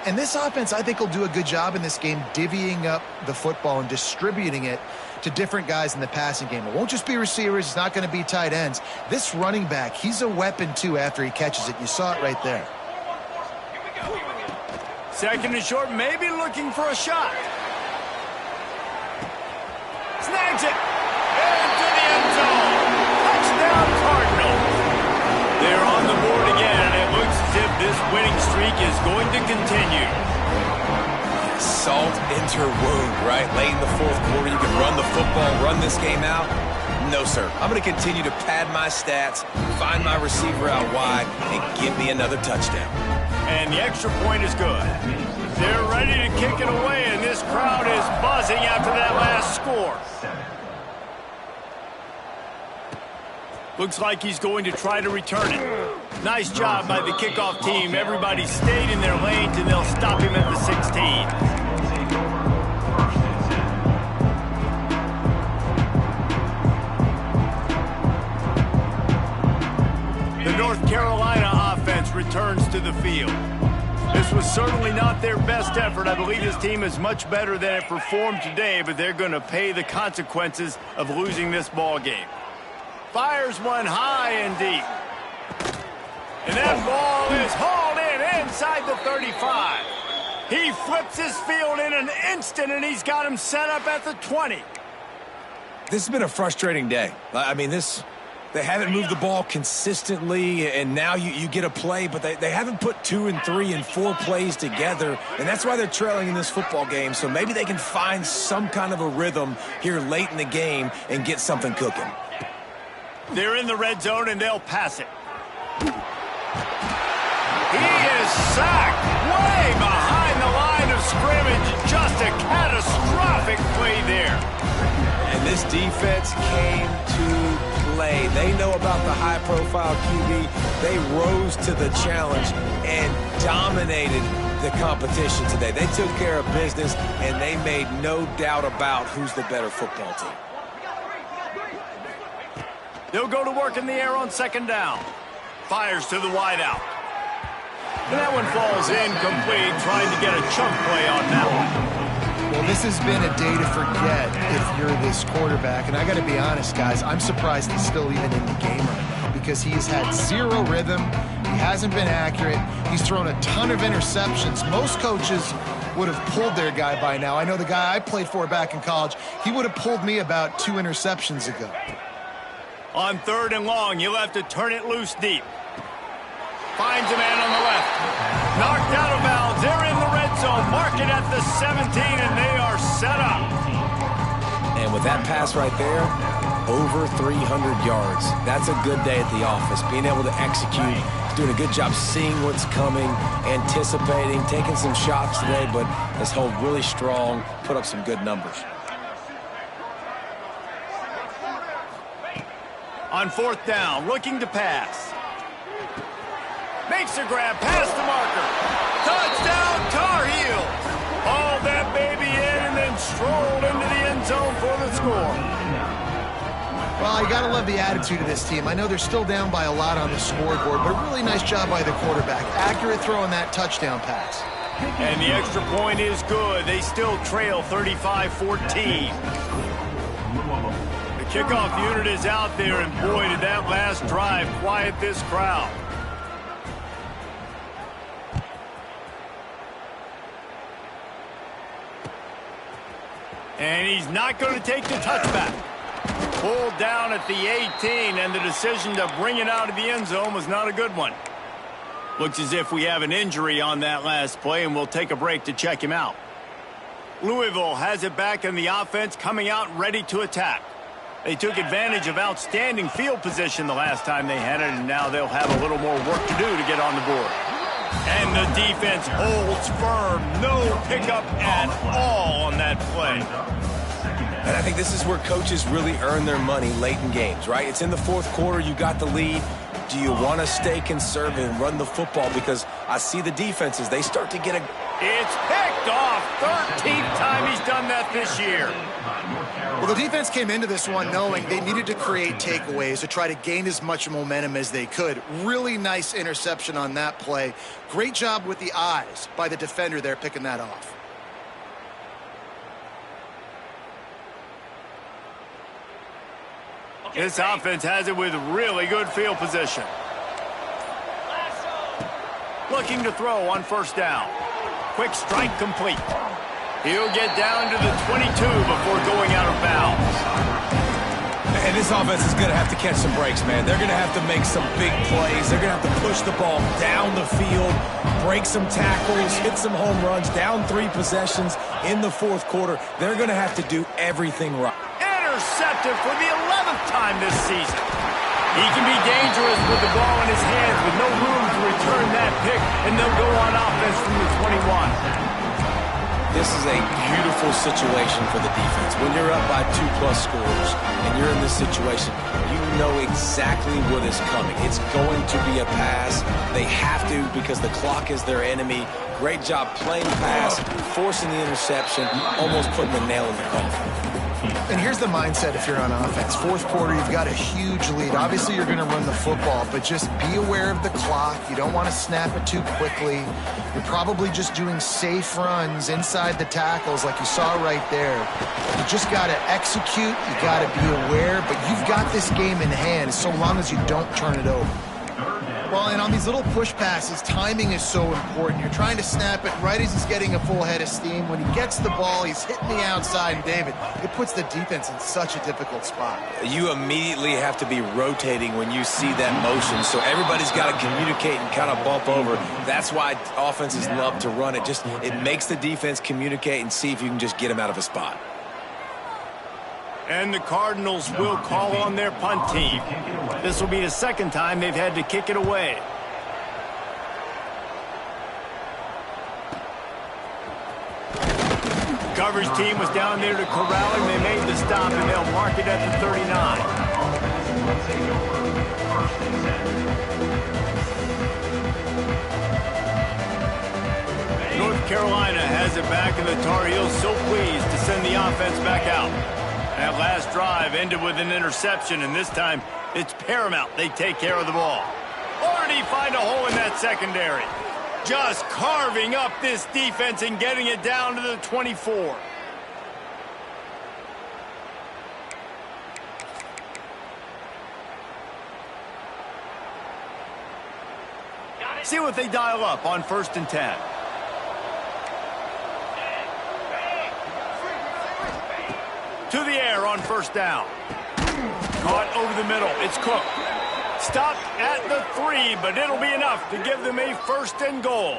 And this offense, I think, will do a good job in this game divvying up the football and distributing it to different guys in the passing game. It won't just be receivers. It's not going to be tight ends. This running back, he's a weapon, too, after he catches it. You saw it right there. 2nd and short, maybe looking for a shot. Snags it. Into the end zone. Touchdown, Cardinals. They're on the board again, and it looks as if this winning streak is going to continue. Salt into wound, right? Late in the 4th quarter, you can run the football, run this game out. No, sir. I'm going to continue to pad my stats, find my receiver out wide, and give me another touchdown. And the extra point is good. They're ready to kick it away, and this crowd is buzzing after that last score. Looks like he's going to try to return it. Nice job by the kickoff team. Everybody stayed in their lanes, and they'll stop him at the 16. The North Carolina offense returns to the field. This was certainly not their best effort. I believe this team is much better than it performed today, but they're going to pay the consequences of losing this ball game. Fires one high and deep. And that ball is hauled in inside the 35. He flips his field in an instant, and he's got him set up at the 20. This has been a frustrating day. I mean, they haven't moved the ball consistently, and now you get a play, but they haven't put 2 and 3 and 4 plays together, and that's why they're trailing in this football game. So maybe they can find some kind of a rhythm here late in the game and get something cooking. They're in the red zone, and they'll pass it. He is sacked way behind the line of scrimmage. Just a catastrophic play there. And this defense came to lay. They know about the high-profile QB. They rose to the challenge and dominated the competition today. They took care of business, and they made no doubt about who's the better football team. They'll go to work in the air on second down. Fires to the wideout. And that one falls incomplete, trying to get a chunk play on that one. Well, this has been a day to forget if you're this quarterback. And I got to be honest, guys, I'm surprised he's still even in the game right now because he has had zero rhythm. He hasn't been accurate. He's thrown a ton of interceptions. Most coaches would have pulled their guy by now. I know the guy I played for back in college, he would have pulled me about 2 interceptions ago. On third and long, you'll have to turn it loose deep. Finds a man on the left. Knocked out of bounds. They're in the red zone. Mark it at the 17, and they are set up. And with that pass right there, over 300 yards. That's a good day at the office. Being able to execute, doing a good job seeing what's coming, anticipating, taking some shots today, but has held really strong, put up some good numbers. On fourth down, looking to pass. Makes a grab, past the marker. Touchdown, Tar Heels. Hauled that baby in and then strolled into the end zone for the score. Well, you got to love the attitude of this team. I know they're still down by a lot on the scoreboard, but a really nice job by the quarterback. Accurate throw on that touchdown pass. And the extra point is good. They still trail 35-14. The kickoff unit is out there, and boy, did that last drive quiet this crowd. And he's not going to take the touchback. Pulled down at the 18, and the decision to bring it out of the end zone was not a good one. Looks as if we have an injury on that last play, and we'll take a break to check him out. Louisville has it back in the offense, coming out ready to attack. They took advantage of outstanding field position the last time they had it, and now they'll have a little more work to do to get on the board. And the defense holds firm. No pickup at all on that play. And I think this is where coaches really earn their money late in games, right? It's in the fourth quarter. You got the lead. Do you want to stay conservative and run the football? Because I see the defenses. They start to get a... It's picked off. 13th time he's done that this year. Well, the defense came into this one knowing they needed to create takeaways to try to gain as much momentum as they could. Really nice interception on that play. Great job with the eyes by the defender there picking that off. This offense has it with really good field position. Looking to throw on first down. Quick strike complete. He'll get down to the 22 before going out of bounds. And this offense is going to have to catch some breaks, man. They're going to have to make some big plays. They're going to have to push the ball down the field, break some tackles, hit some home runs, down 3 possessions in the fourth quarter. They're going to have to do everything right. Intercepted for the 11th time this season. He can be dangerous with the ball in his hands with no room to return that pick, and they'll go on offense from the 21. This is a beautiful situation for the defense. When you're up by 2+ scores and you're in this situation, you know exactly what is coming. It's going to be a pass. They have to because the clock is their enemy. Great job playing pass, forcing the interception, almost putting the nail in the coffin. And here's the mindset if you're on offense. Fourth quarter, you've got a huge lead. Obviously, you're going to run the football, but just be aware of the clock. You don't want to snap it too quickly. You're probably just doing safe runs inside the tackles like you saw right there. You just got to execute. You got to be aware, but you've got this game in hand so long as you don't turn it over. Well, and on these little push passes, timing is so important. You're trying to snap it right as he's getting a full head of steam. When he gets the ball, he's hitting the outside, and David, it puts the defense in such a difficult spot. You immediately have to be rotating when you see that motion, so everybody's got to communicate and kind of bump over. That's why offenses love to run it. It makes the defense communicate and see if you can just get him out of a spot. And the Cardinals will call on their punt team. This will be the second time they've had to kick it away. Coverage team was down there to corral him. They made the stop, and they'll mark it at the 39. take over 1st and 10. North Carolina has it back, and the Tar Heels so pleased to send the offense back out. That last drive ended with an interception, and this time it's paramount they take care of the ball. Or did he find a hole in that secondary? Just carving up this defense and getting it down to the 24. See what they dial up on 1st and 10. To the air on 1st down. Caught over the middle. It's Cook. Stopped at the 3, but it'll be enough to give them a 1st and goal.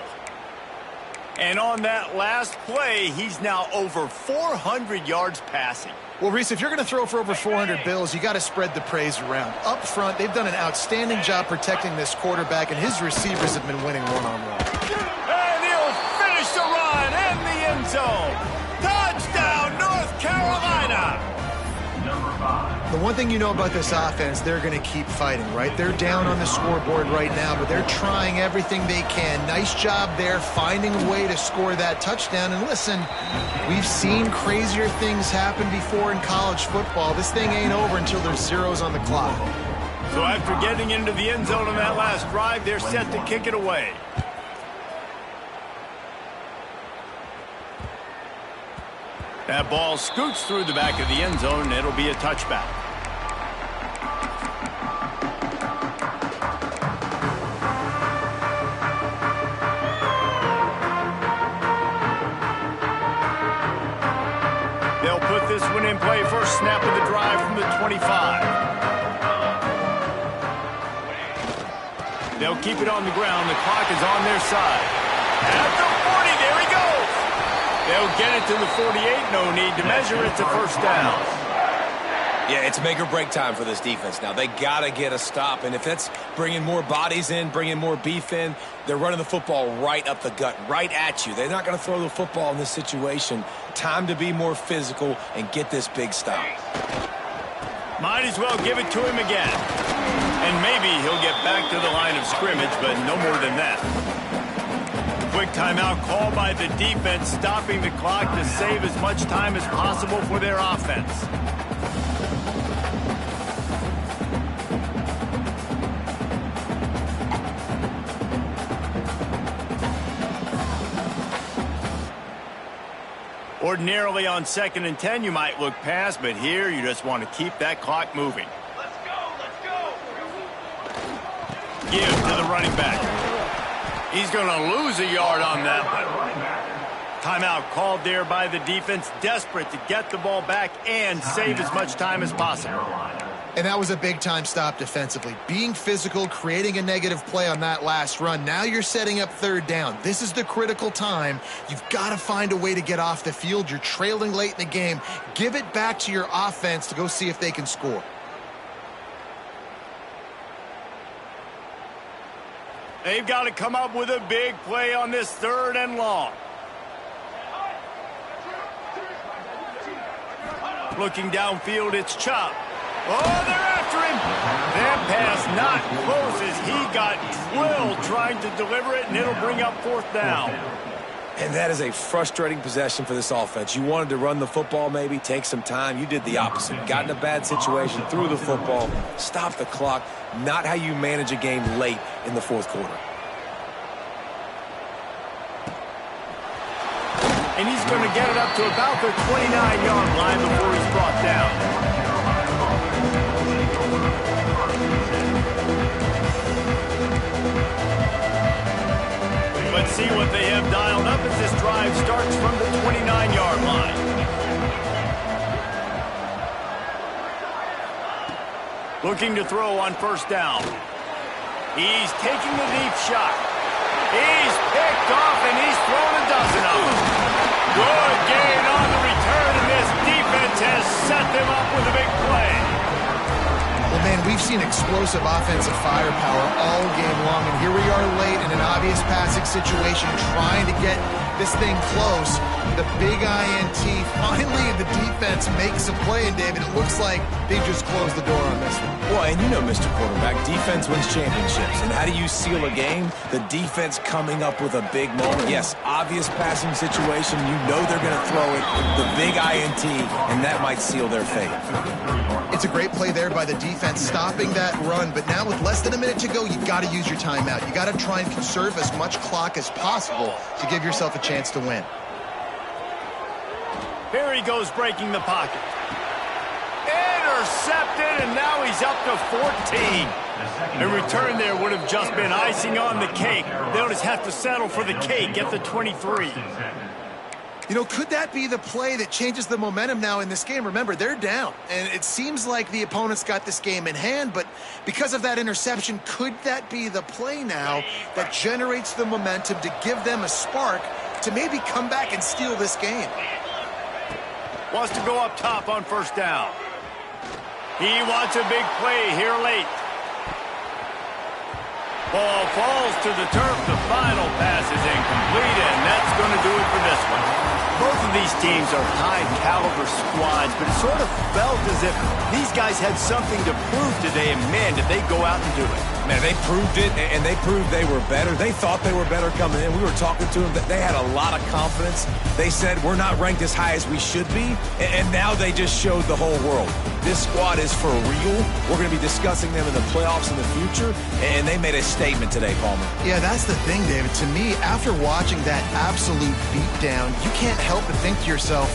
And on that last play, he's now over 400 yards passing. Well, Reese, if you're going to throw for over 400 bills, you got to spread the praise around. Up front, they've done an outstanding job protecting this quarterback, and his receivers have been winning one-on-one. And he'll finish the run in the end zone. Touchdown, North Carolina! Number 5. The one thing you know about this offense, they're going to keep fighting, right? They're down on the scoreboard right now, but they're trying everything they can. Nice job there, finding a way to score that touchdown. And listen, we've seen crazier things happen before in college football. This thing ain't over until there's zeros on the clock. So after getting into the end zone on that last drive, they're set to kick it away. That ball scoots through the back of the end zone, and it'll be a touchback. They'll put this one in play first snap of the drive from the 25. They'll keep it on the ground. The clock is on their side. At the 40, there he goes. They'll get it to the 48. No need to measure it to 1st down. Yeah, it's make or break time for this defense now. They got to get a stop, and if that's bringing more bodies in, bringing more beef in, they're running the football right up the gut, right at you. They're not going to throw the football in this situation. Time to be more physical and get this big stop. Might as well give it to him again. And maybe he'll get back to the line of scrimmage, but no more than that. Quick timeout called by the defense, stopping the clock to save as much time as possible for their offense. Ordinarily on 2nd and 10, you might look past, but here you just want to keep that clock moving. Let's go! Give to the running back. He's going to lose a yard on that one. Timeout called there by the defense, desperate to get the ball back and save as much time as possible. And that was a big-time stop defensively. Being physical, creating a negative play on that last run. Now you're setting up 3rd down. This is the critical time. You've got to find a way to get off the field. You're trailing late in the game. Give it back to your offense to go see if they can score. They've got to come up with a big play on this 3rd and long. Looking downfield, it's Chop. Oh, they're after him. That pass not close as he got drilled trying to deliver it, and it'll bring up 4th down. And that is a frustrating possession for this offense. You wanted to run the football, maybe take some time. You did the opposite. Got in a bad situation, threw the football, stopped the clock. Not how you manage a game late in the 4th quarter. And he's going to get it up to about the 29-yard line before he's brought down. Let's see what they have dialed up as this drive starts from the 29-yard line. Looking to throw on 1st down. He's taking the deep shot. He's picked off, and he's thrown a dozen of them. Good gain on the return, and this defense has set them up with a big play. Well, man, we've seen explosive offensive firepower all game long, and here we are late in an obvious passing situation trying to get this thing close. The big INT, finally the defense makes a play, and David, it looks like they just closed the door on this one. Well, and you know, Mr. Quarterback, defense wins championships. And how do you seal a game? The defense coming up with a big moment. Yes, obvious passing situation. You know they're going to throw it. The big INT, and that might seal their fate. It's a great play there by the defense, stopping that run. But now with less than a minute to go, you got to use your timeout. You got to try and conserve as much clock as possible to give yourself a chance to win. Here he goes, breaking the pocket. Intercepted, and now he's up to 14. A return there would have just been icing on the cake. They'll just have to settle for the cake at the 23. You know, could that be the play that changes the momentum now in this game? Remember, they're down, and it seems like the opponent's got this game in hand, but because of that interception, could that be the play now that generates the momentum to give them a spark to maybe come back and steal this game? Wants to go up top on first down. He wants a big play here late. Ball falls to the turf. The final pass is incomplete, and that's going to do it for this one. Both of these teams are high-caliber squads, but it sort of felt as if these guys had something to prove today, and man, did they go out and do it. Man, they proved it, and they proved they were better. They thought they were better coming in. We were talking to them. They had a lot of confidence. They said, we're not ranked as high as we should be, and now they just showed the whole world. This squad is for real. We're going to be discussing them in the playoffs in the future, and they made a statement today, Palmer. Yeah, that's the thing, David. To me, after watching that absolute beatdown, you can't help but think to yourself,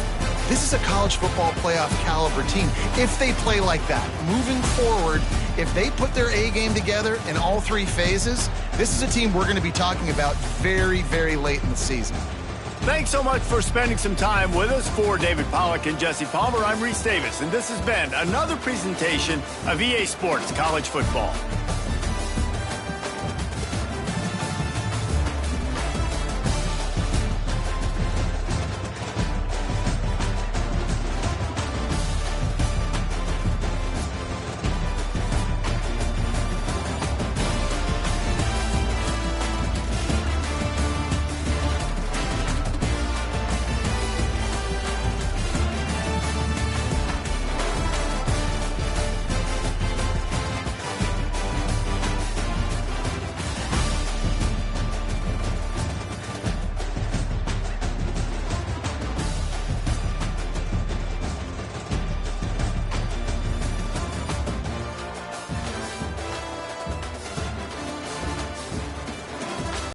this is a college football playoff caliber team. If they play like that, moving forward, if they put their A game together in all three phases, this is a team we're going to be talking about very, very late in the season. Thanks so much for spending some time with us. For David Pollack and Jesse Palmer, I'm Reese Davis, and this has been another presentation of EA Sports College Football.